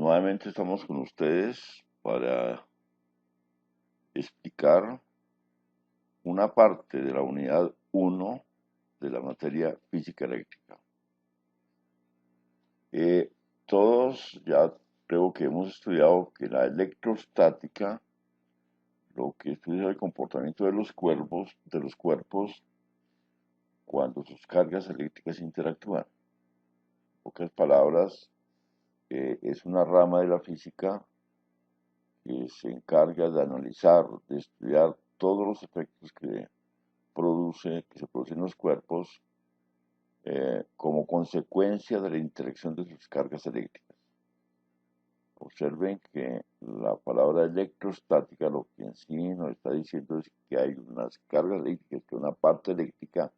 Nuevamente estamos con ustedes para explicar una parte de la unidad 1 de la materia física eléctrica. Todos ya creo que hemos estudiado que la electrostática lo que estudia es el comportamiento de los cuerpos cuando sus cargas eléctricas interactúan. En pocas palabras, es una rama de la física que se encarga de analizar, de estudiar todos los efectos que se producen en los cuerpos como consecuencia de la interacción de sus cargas eléctricas. Observen que la palabra electrostática lo que en sí nos está diciendo es que hay unas cargas eléctricas, que una parte eléctrica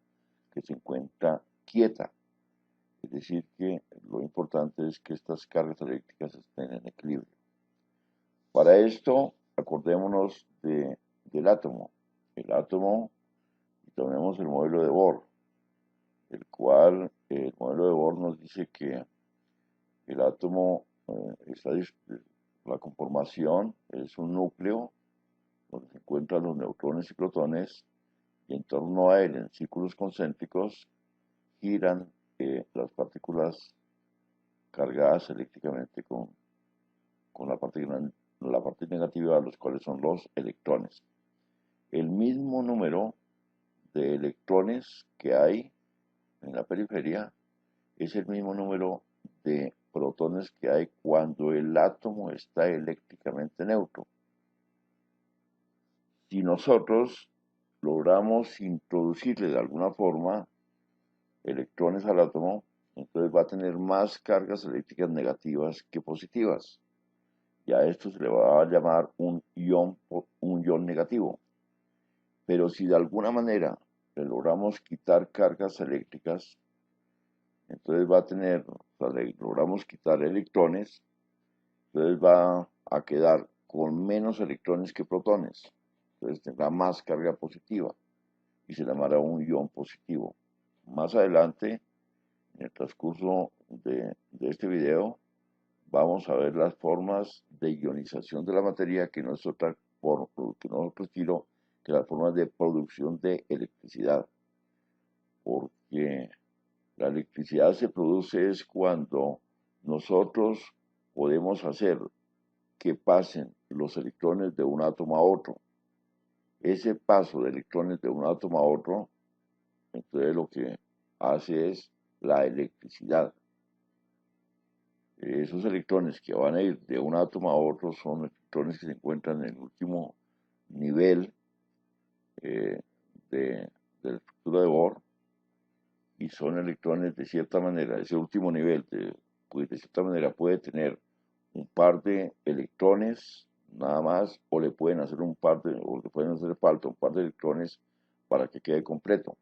que se encuentra quieta. Es decir, que lo importante es que estas cargas eléctricas estén en equilibrio. Para esto, acordémonos del átomo. El átomo, y tomemos el modelo de Bohr, el modelo de Bohr nos dice que el átomo, la conformación es un núcleo donde se encuentran los neutrones y protones, y en torno a él, en círculos concéntricos, giran las partículas cargadas eléctricamente con la parte negativa, los cuales son los electrones. El mismo número de electrones que hay en la periferia es el mismo número de protones que hay cuando el átomo está eléctricamente neutro. Si nosotros logramos introducirle de alguna forma electrones al átomo, entonces va a tener más cargas eléctricas negativas que positivas. Y a esto se le va a llamar un ion negativo. Pero si de alguna manera le logramos quitar cargas eléctricas, entonces le logramos quitar electrones, entonces va a quedar con menos electrones que protones. Entonces tendrá más carga positiva y se llamará un ion positivo. Más adelante, en el transcurso de este video, vamos a ver las formas de ionización de la materia, que no es otro estilo que las formas de producción de electricidad. Porque la electricidad se produce es cuando nosotros podemos hacer que pasen los electrones de un átomo a otro. Ese paso de electrones de un átomo a otro, entonces lo que hace es la electricidad. Esos electrones que van a ir de un átomo a otro son electrones que se encuentran en el último nivel de la estructura de Bohr, y son electrones de cierta manera, ese último nivel, pues de cierta manera puede tener un par de electrones nada más, o le pueden hacer o le pueden hacer falta un par de electrones para que quede completo.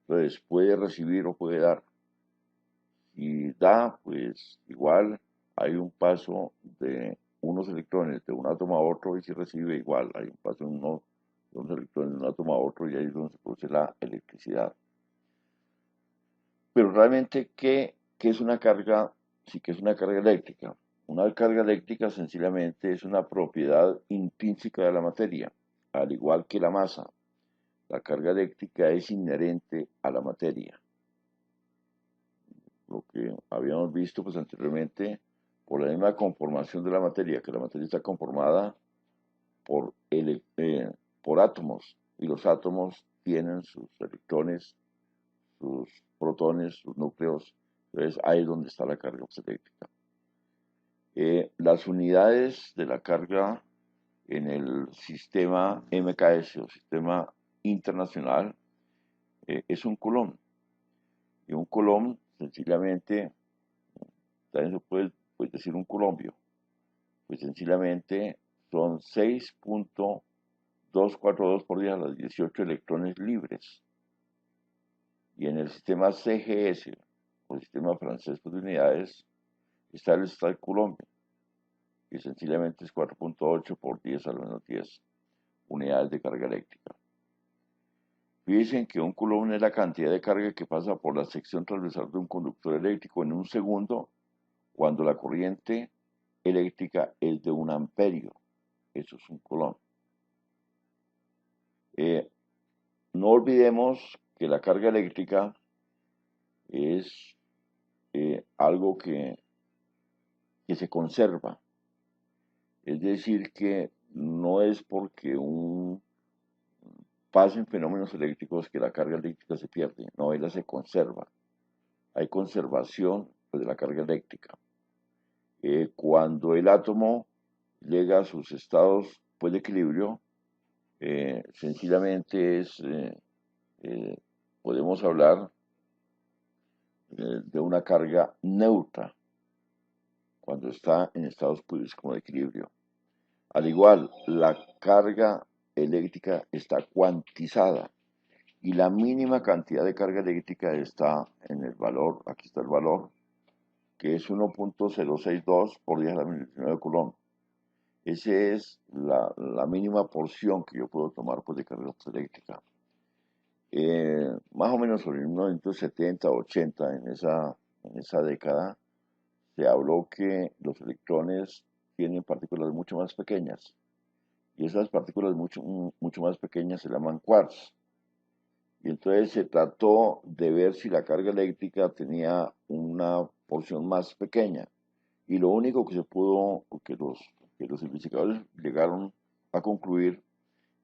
Entonces puede recibir o puede dar. Si da, pues igual hay un paso de unos electrones de un átomo a otro, y si recibe igual, hay un paso de unos electrones de un átomo a otro, y ahí es donde se produce la electricidad. Pero realmente, ¿qué es una carga? Sí, que es una carga eléctrica. Una carga eléctrica sencillamente es una propiedad intrínseca de la materia, al igual que la masa. La carga eléctrica es inherente a la materia. Lo que habíamos visto pues anteriormente, por la misma conformación de la materia, que la materia está conformada por, por átomos, y los átomos tienen sus electrones, sus protones, sus núcleos. Entonces ahí es donde está la carga eléctrica. Las unidades de la carga en el sistema MKS o sistema internacional es un coulomb. Y un coulomb sencillamente, también se puede decir un coulombio, pues sencillamente son 6.242 por 10 a las 18 electrones libres. Y en el sistema CGS, o sistema francés de unidades, está el coulomb, que sencillamente es 4.8 por 10 a la menos 10 unidades de carga eléctrica. Fíjense que un coulomb es la cantidad de carga que pasa por la sección transversal de un conductor eléctrico en un segundo, cuando la corriente eléctrica es de 1 amperio. Eso es un coulomb. No olvidemos que la carga eléctrica es algo que se conserva. Es decir, que no es porque pasen fenómenos eléctricos que la carga eléctrica se pierde. No, ella se conserva. Hay conservación pues, de la carga eléctrica. Cuando el átomo llega a sus estados pues, de equilibrio, sencillamente podemos hablar de una carga neutra cuando está en estados pues, como de equilibrio. Al igual, la carga eléctrica está cuantizada y la mínima cantidad de carga eléctrica está en el valor, aquí está el valor, que es 1.062 por 10 a la menos 19 coulomb. Esa es la mínima porción que yo puedo tomar pues, de carga eléctrica. Más o menos sobre 1970, 80, en esa década, se habló que los electrones tienen partículas mucho más pequeñas. Y esas partículas mucho más pequeñas se llaman quarks. Y entonces se trató de ver si la carga eléctrica tenía una porción más pequeña. Y lo único que se pudo, que los investigadores llegaron a concluir,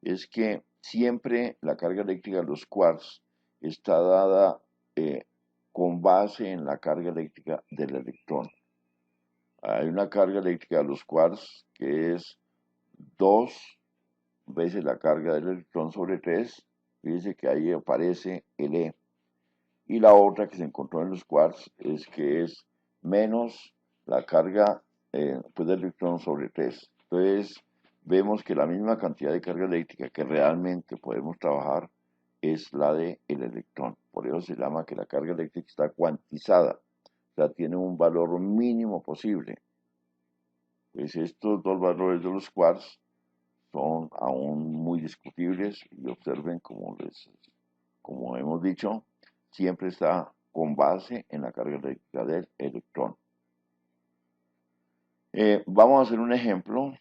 es que siempre la carga eléctrica de los quarks está dada con base en la carga eléctrica del electrón. Hay una carga eléctrica de los quarks que es 2 veces la carga del electrón sobre 3. Fíjense que ahí aparece el E. Y la otra que se encontró en los quarks es que es menos la carga pues del electrón sobre 3. Entonces vemos que la misma cantidad de carga eléctrica que realmente podemos trabajar es la del electrón. Por eso se llama que la carga eléctrica está cuantizada. O sea, tiene un valor mínimo posible. Pues estos dos valores de los quarks son aún muy discutibles y observen, como hemos dicho, siempre está con base en la carga eléctrica del electrón. Vamos a hacer un ejemplo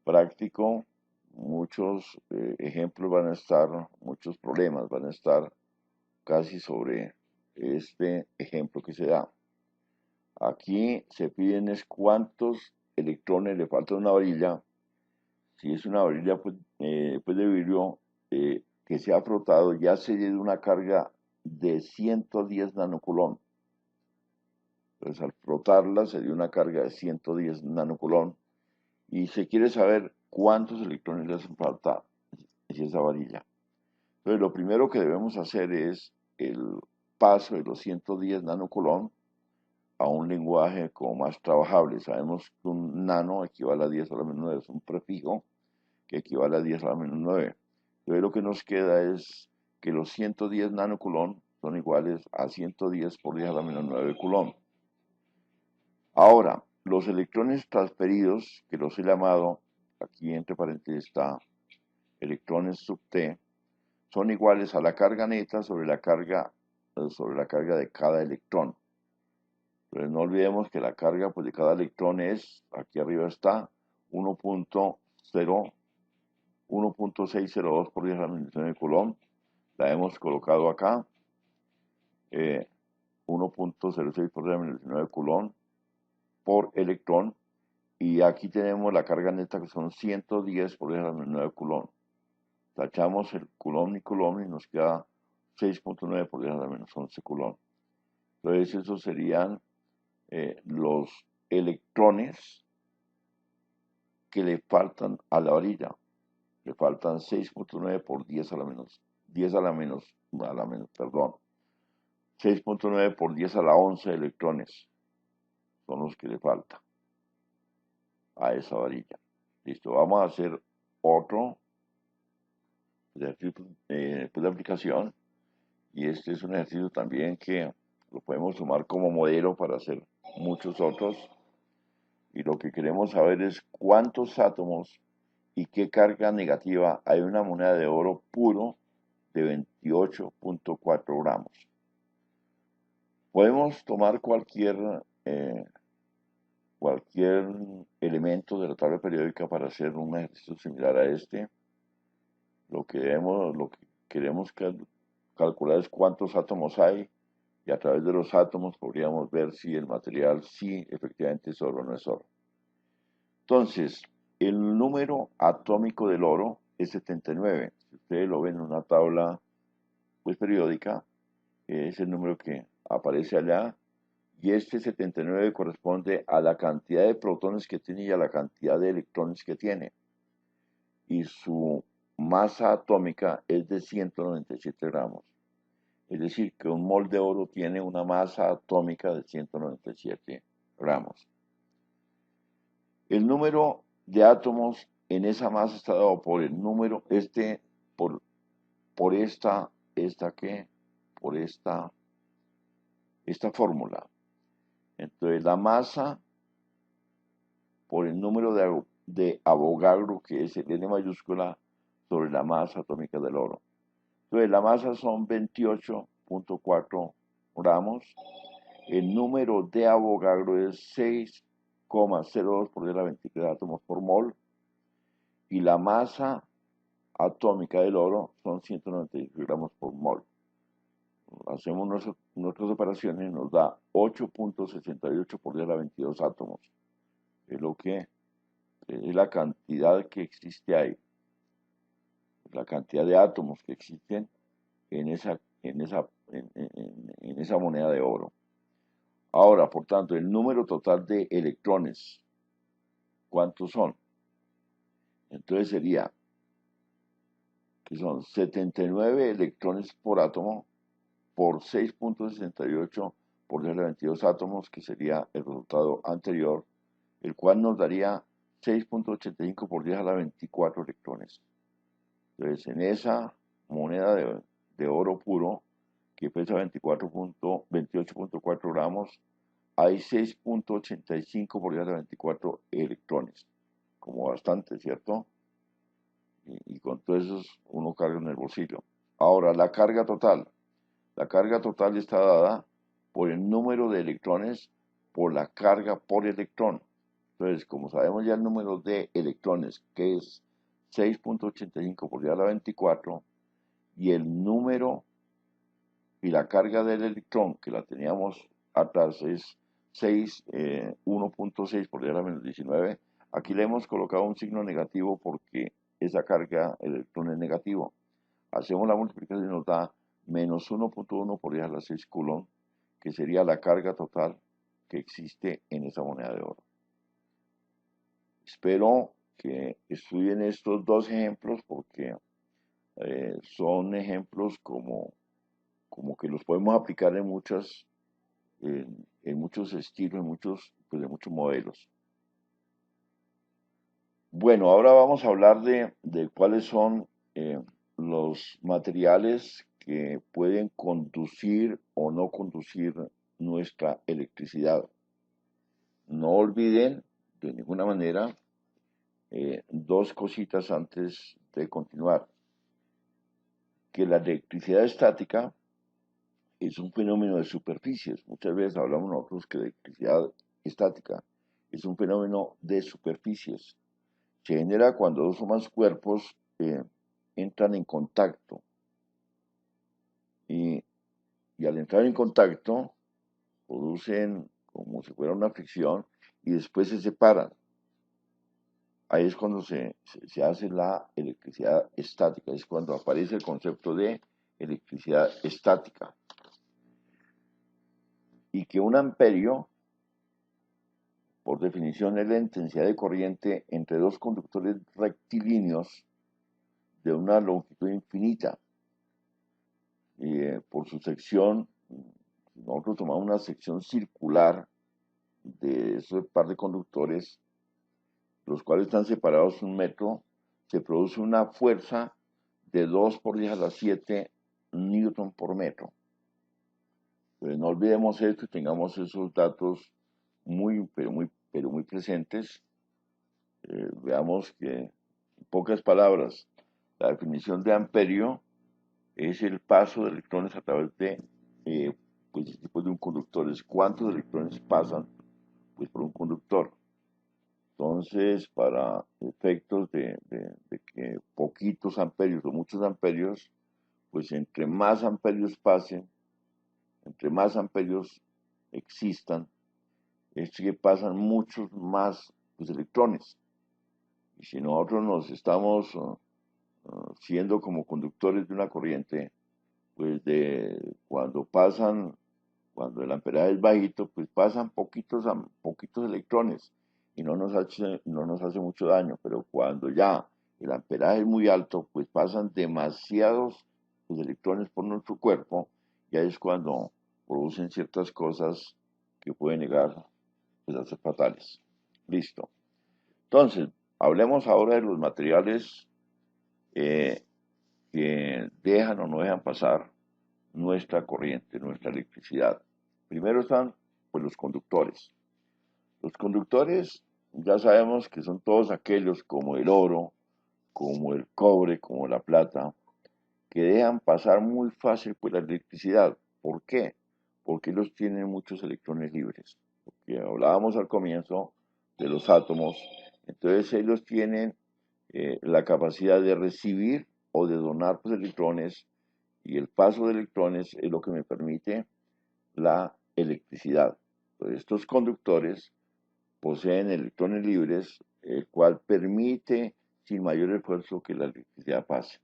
práctico. Muchos ejemplos van a estar, muchos problemas van a estar casi sobre este ejemplo que se da. Aquí se piden es cuántos electrones le falta a una varilla. Si es una varilla pues, de vidrio que se ha frotado, ya se dio una carga de 110 nanocoulomb. Entonces, al frotarla se dio una carga de 110 nanocoulomb y se quiere saber cuántos electrones le hacen falta a esa varilla. Entonces, lo primero que debemos hacer es el paso de los 110 nanocoulomb a un lenguaje como más trabajable. Sabemos que un nano equivale a 10 a la menos 9, es un prefijo que equivale a 10 a la menos 9. Entonces, lo que nos queda es que los 110 nanocoulomb son iguales a 110 por 10 a la menos 9 coulomb. Ahora, los electrones transferidos, que los he llamado, aquí entre paréntesis está electrones sub T, son iguales a la carga neta sobre la carga de cada electrón. Pero no olvidemos que la carga pues, de cada electrón es, aquí arriba está, 1.602 por 10 a la menos 9 coulomb. La hemos colocado acá, 1.06 por 10 a la menos 9 coulomb por electrón. Y aquí tenemos la carga neta que son 110 por 10 a la menos 9 coulomb. Tachamos el coulomb y nos queda 6.9 por 10 a la menos 11 coulomb. Entonces esos serían los electrones que le faltan a la varilla. Le faltan 6.9 por 10 a la menos, 6.9 por 10 a la 11 electrones son los que le faltan a esa varilla. Listo, vamos a hacer otro ejercicio de aplicación, y este es un ejercicio también que lo podemos tomar como modelo para hacer muchos otros, y lo que queremos saber es cuántos átomos y qué carga negativa hay en una moneda de oro puro de 28.4 gramos. Podemos tomar cualquier cualquier elemento de la tabla periódica para hacer un ejercicio similar a este. Lo que queremos calcular es cuántos átomos hay y a través de los átomos podríamos ver si el material sí efectivamente es oro o no es oro. Entonces, el número atómico del oro es 79. Si ustedes lo ven en una tabla pues, periódica, es el número que aparece allá. Y este 79 corresponde a la cantidad de protones que tiene y a la cantidad de electrones que tiene. Y su masa atómica es de 197 gramos. Es decir, que un mol de oro tiene una masa atómica de 197 gramos. El número de átomos en esa masa está dado por el número, por esta fórmula. Entonces, la masa por el número de Avogadro, que es el N mayúscula, sobre la masa atómica del oro. Entonces, la masa son 28.4 gramos. El número de Avogadro es 6,02 por 10 a la 23 átomos por mol. Y la masa atómica del oro son 196 gramos por mol. Hacemos nuestras operaciones y nos da 8.68 por 10 a la 22 átomos. Es lo que es la cantidad que existe ahí, la cantidad de átomos que existen en esa moneda de oro. Ahora, por tanto, el número total de electrones, ¿cuántos son? Entonces sería que son 79 electrones por átomo por 6.68 por 10 a la 22 átomos, que sería el resultado anterior, el cual nos daría 6.85 por 10 a la 24 electrones. Entonces, en esa moneda de oro puro, que pesa 28.4 gramos, hay 6.85 por 10 a la 24 electrones, como bastante, ¿cierto? Y con todo eso uno carga en el bolsillo. Ahora, la carga total. La carga total está dada por el número de electrones por la carga por electrón. Entonces, como sabemos ya el número de electrones, que es 6.85 por 10 a la 24, y el número y la carga del electrón, que la teníamos atrás, es 1.6 por 10 a la menos 19, aquí le hemos colocado un signo negativo porque esa carga electrón es negativo. Hacemos la multiplicación y nos da menos 1.1 por 10 a la 6 coulomb, que sería la carga total que existe en esa moneda de oro. Espero que estudien estos dos ejemplos porque son ejemplos como que los podemos aplicar en muchos estilos, en muchos modelos. Bueno, ahora vamos a hablar de cuáles son los materiales que pueden conducir o no conducir nuestra electricidad. No olviden de ninguna manera dos cositas antes de continuar. Que la electricidad estática es un fenómeno de superficies. Muchas veces hablamos nosotros que la electricidad estática es un fenómeno de superficies. Se genera cuando dos o más cuerpos entran en contacto. Y al entrar en contacto, producen como si fuera una fricción y después se separan. Ahí es cuando se hace la electricidad estática, es cuando aparece el concepto de electricidad estática. Y que un amperio, por definición, es la intensidad de corriente entre dos conductores rectilíneos de una longitud infinita. Por su sección, nosotros tomamos una sección circular de ese par de conductores, los cuales están separados 1 metro, se produce una fuerza de 2 por 10 a la 7 newton por metro. Pues no olvidemos esto y tengamos esos datos pero muy presentes. Veamos que, en pocas palabras, la definición de amperio es el paso de electrones a través pues, después de un conductor. Es cuántos electrones pasan pues, por un conductor. conductor. Entonces, para efectos de que poquitos amperios o muchos amperios, pues entre más amperios pasen, entre más amperios existan, es que pasan muchos más pues, electrones. Y si nosotros nos estamos siendo como conductores de una corriente, pues de cuando el amperaje es bajito, pues pasan poquitos electrones y no nos hace mucho daño, pero cuando ya el amperaje es muy alto, pues pasan demasiados pues, electrones por nuestro cuerpo, y ahí es cuando producen ciertas cosas que pueden llegar pues, a ser fatales. Listo. Entonces, hablemos ahora de los materiales eh, que dejan o no dejan pasar nuestra corriente, nuestra electricidad. Primero están pues, los conductores. Los conductores ya sabemos que son todos aquellos como el oro, como el cobre, como la plata, que dejan pasar muy fácil pues, la electricidad. ¿Por qué? Porque ellos tienen muchos electrones libres. Porque hablábamos al comienzo de los átomos, entonces ellos tienen la capacidad de recibir o de donar pues, electrones, y el paso de electrones es lo que me permite la electricidad. Entonces, estos conductores poseen electrones libres, el cual permite sin mayor esfuerzo que la electricidad pase.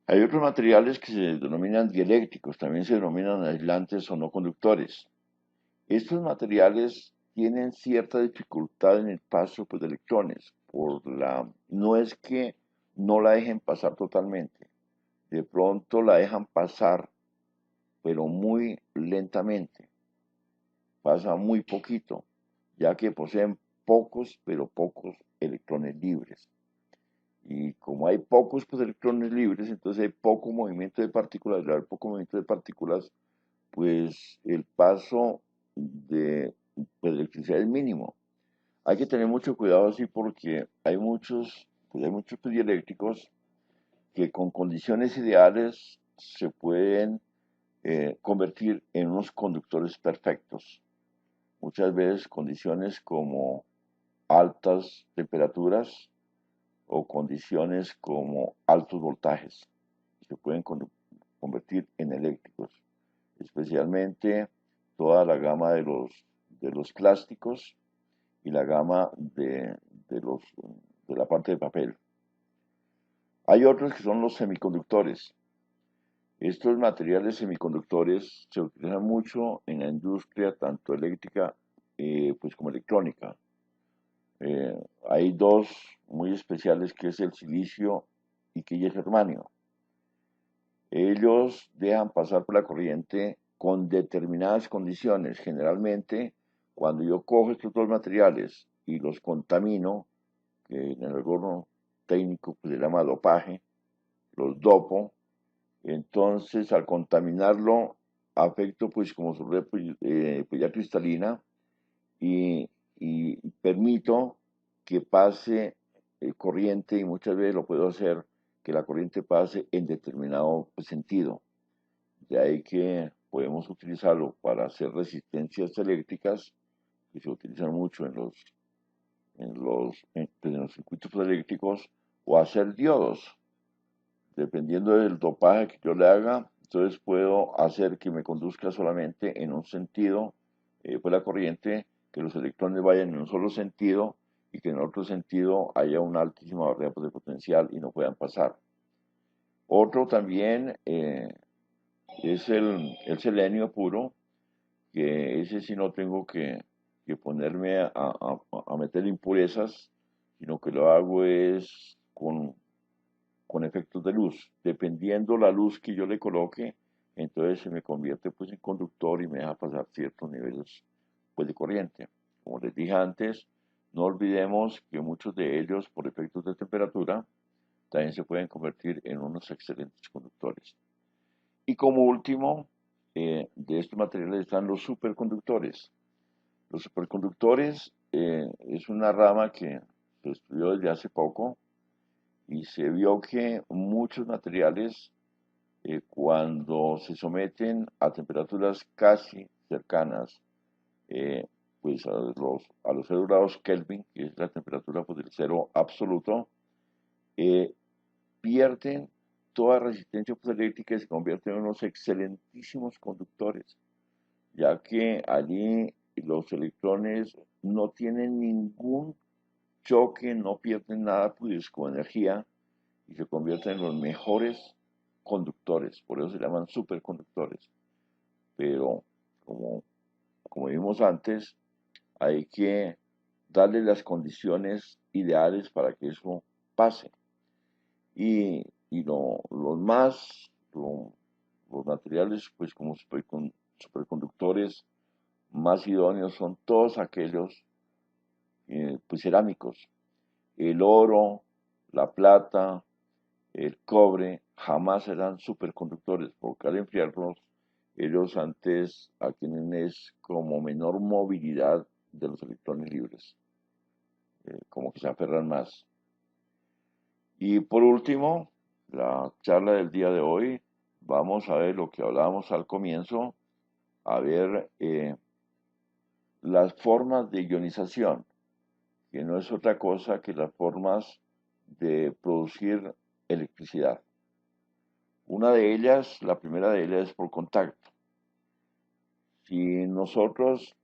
Hay otros materiales que se denominan dieléctricos, también se denominan aislantes o no conductores. Estos materiales tienen cierta dificultad en el paso pues, de electrones. No es que no la dejen pasar totalmente, de pronto la dejan pasar, pero muy lentamente, pasa muy poquito, ya que poseen pero pocos electrones libres. Y como hay pocos pues, electrones libres, entonces hay poco movimiento de partículas. Al haber poco movimiento de partículas, pues el paso de pues, electricidad es mínimo. Hay que tener mucho cuidado así porque hay muchos dieléctricos que con condiciones ideales se pueden convertir en unos conductores perfectos. Muchas veces condiciones como altas temperaturas o condiciones como altos voltajes se pueden convertir en eléctricos, especialmente toda la gama de los plásticos y la gama de la parte de papel. Hay otros que son los semiconductores. Estos materiales semiconductores se utilizan mucho en la industria, tanto eléctrica pues como electrónica. Hay dos muy especiales que es el silicio y que es el germanio. Ellos dejan pasar por la corriente con determinadas condiciones. Generalmente, cuando yo cojo estos dos materiales y los contamino, que en el jargón técnico pues, se llama dopaje, los dopo, entonces al contaminarlo afecto pues como su red pues, ya cristalina, y, y permito que pase corriente, y muchas veces lo puedo hacer que la corriente pase en determinado pues, sentido. De ahí que podemos utilizarlo para hacer resistencias eléctricas, que se utilizan mucho pues, en los circuitos eléctricos, o hacer diodos. Dependiendo del dopaje que yo le haga, entonces puedo hacer que me conduzca solamente en un sentido, pues la corriente, que los electrones vayan en un solo sentido y que en otro sentido haya una altísima barrera de potencial y no puedan pasar. Otro también es el selenio puro, que ese sí no tengo que ponerme a meter impurezas, sino que lo hago es con efectos de luz. Dependiendo la luz que yo le coloque, entonces se me convierte pues en conductor y me deja pasar ciertos niveles pues de corriente. Como les dije antes, no olvidemos que muchos de ellos por efectos de temperatura también se pueden convertir en unos excelentes conductores. Y como último, de estos materiales están los superconductores. Los superconductores es una rama que se estudió desde hace poco, y se vio que muchos materiales, cuando se someten a temperaturas casi cercanas pues a los 0 grados Kelvin, que es la temperatura pues, del cero absoluto, pierden toda resistencia eléctrica y se convierten en unos excelentísimos conductores, ya que allí los electrones no tienen ningún choque, no pierden nada pues, con energía y se convierten en los mejores conductores, por eso se llaman superconductores. Pero como vimos antes, hay que darle las condiciones ideales para que eso pase. Y los materiales, pues como superconductores más idóneos son todos aquellos pues cerámicos. El oro, la plata, el cobre jamás serán superconductores, porque al enfriarlos, ellos antes tienen es como menor movilidad de los electrones libres, como que se aferran más. Y por último, la charla del día de hoy, vamos a ver lo que hablábamos al comienzo, a ver las formas de ionización, que no es otra cosa que las formas de producir electricidad. Una de ellas, la primera de ellas es por contacto. Si nosotros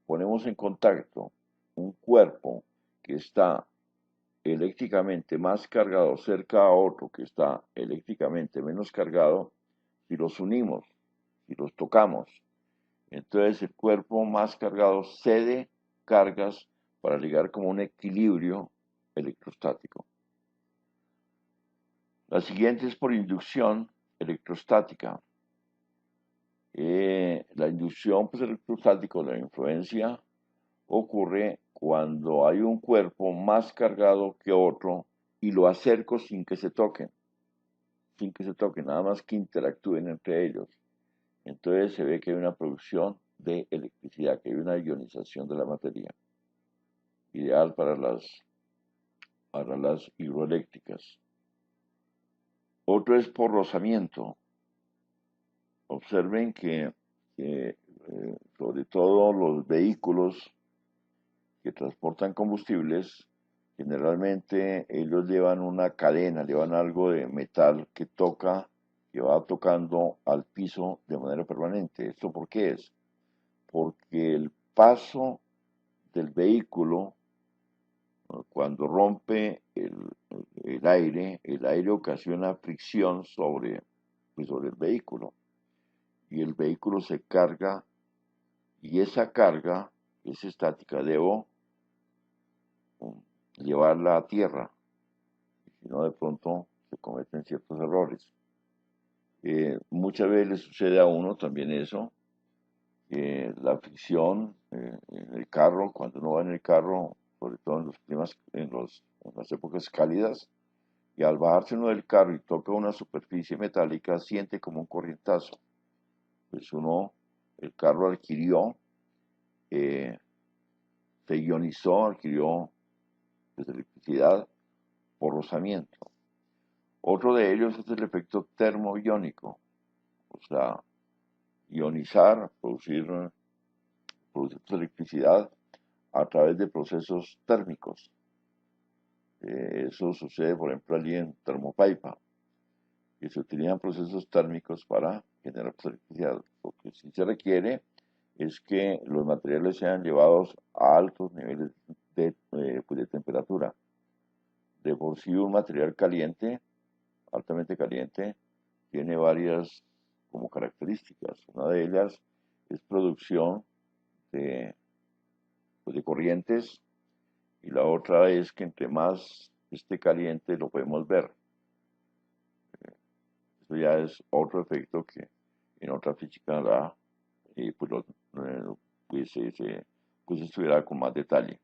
ponemos en contacto un cuerpo que está eléctricamente más cargado cerca a otro que está eléctricamente menos cargado, si los unimos, si los tocamos, entonces el cuerpo más cargado cede cargas para llegar como un equilibrio electrostático. La siguiente es por inducción electrostática. La inducción pues, electrostática, la influencia, ocurre cuando hay un cuerpo más cargado que otro y lo acerco sin que se toquen, nada más que interactúen entre ellos. Entonces se ve que hay una producción de electricidad, que hay una ionización de la materia, ideal para las hidroeléctricas. Otro es por rozamiento. Observen que sobre todo los vehículos que transportan combustibles, generalmente ellos llevan una cadena, llevan algo de metal que toca, que va tocando al piso de manera permanente. ¿Esto por qué es? Porque el paso del vehículo, cuando rompe el aire ocasiona fricción sobre el vehículo y el vehículo se carga y esa carga es estática. Debo llevarla a tierra, si no de pronto se cometen ciertos errores. Muchas veces le sucede a uno también eso, la fricción en el carro, cuando uno va en el carro, sobre todo en los climas, en las épocas cálidas, y al bajarse uno del carro y toca una superficie metálica, siente como un corrientazo. Pues el carro adquirió, eh, se ionizó, adquirió pues, electricidad por rozamiento. Otro de ellos es el efecto termoiónico, o sea, ionizar, producir electricidad a través de procesos térmicos. Eso sucede, por ejemplo, allí en Termopaipa, que se utilizan procesos térmicos para generar electricidad. Lo que sí se requiere es que los materiales sean llevados a altos niveles pues de temperatura. De por sí un material caliente, altamente caliente, tiene varias como características. Una de ellas es producción de, pues, de corrientes y la otra es que entre más esté caliente lo podemos ver. Eso ya es otro efecto que en otra física da y pues, pues estudiará con más detalle,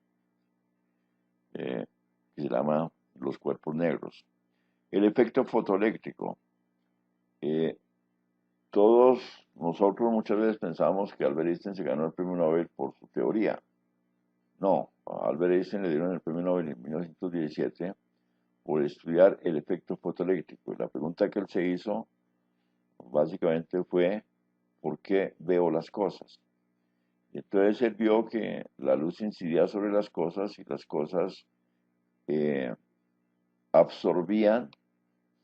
que se llama los cuerpos negros. El efecto fotoeléctrico. Eh, Todos nosotros muchas veces pensamos que Albert Einstein se ganó el premio Nobel por su teoría. No, a Albert Einstein le dieron el premio Nobel en 1917 por estudiar el efecto fotoeléctrico. Y la pregunta que él se hizo básicamente fue, ¿por qué veo las cosas? Y entonces él vio que la luz incidía sobre las cosas y las cosas eh, absorbían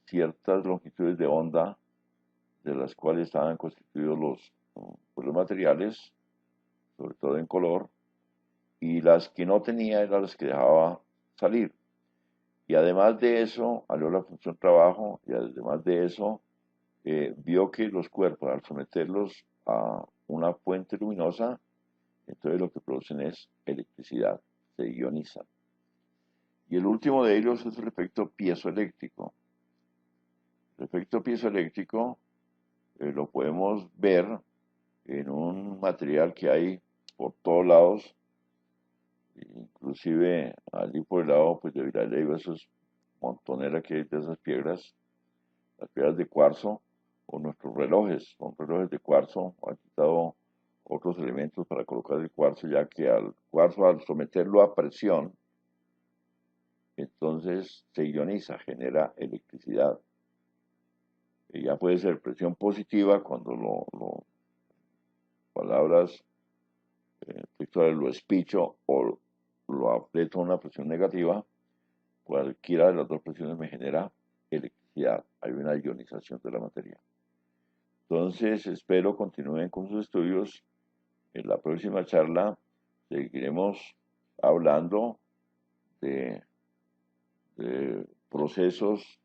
ciertas longitudes de onda de las cuales estaban constituidos pues, los materiales, sobre todo en color, y las que no tenía eran las que dejaba salir. Y además de eso, halló la función trabajo, y además de eso, vio que los cuerpos, al someterlos a una fuente luminosa, entonces lo que producen es electricidad, se ionizan. Y el último de ellos es el efecto piezoeléctrico. El efecto piezoeléctrico lo podemos ver en un material que hay por todos lados, inclusive allí por el lado pues, de Villaleiva, esos montonera que hay de esas piedras, las piedras de cuarzo, o nuestros relojes, son relojes de cuarzo, han quitado otros elementos para colocar el cuarzo, ya que al cuarzo, al someterlo a presión, entonces se ioniza, genera electricidad. Y ya puede ser presión positiva cuando palabras textuales lo espicho o lo aprieto a una presión negativa, cualquiera de las dos presiones me genera electricidad. Hay una ionización de la materia. Entonces, espero continúen con sus estudios. En la próxima charla seguiremos hablando de, de procesos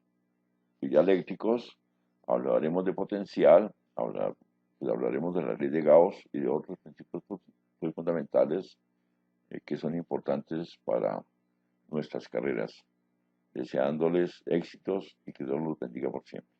dialécticos, hablaremos de potencial, hablaremos de la ley de Gauss y de otros principios muy fundamentales que son importantes para nuestras carreras, deseándoles éxitos y que Dios los bendiga por siempre.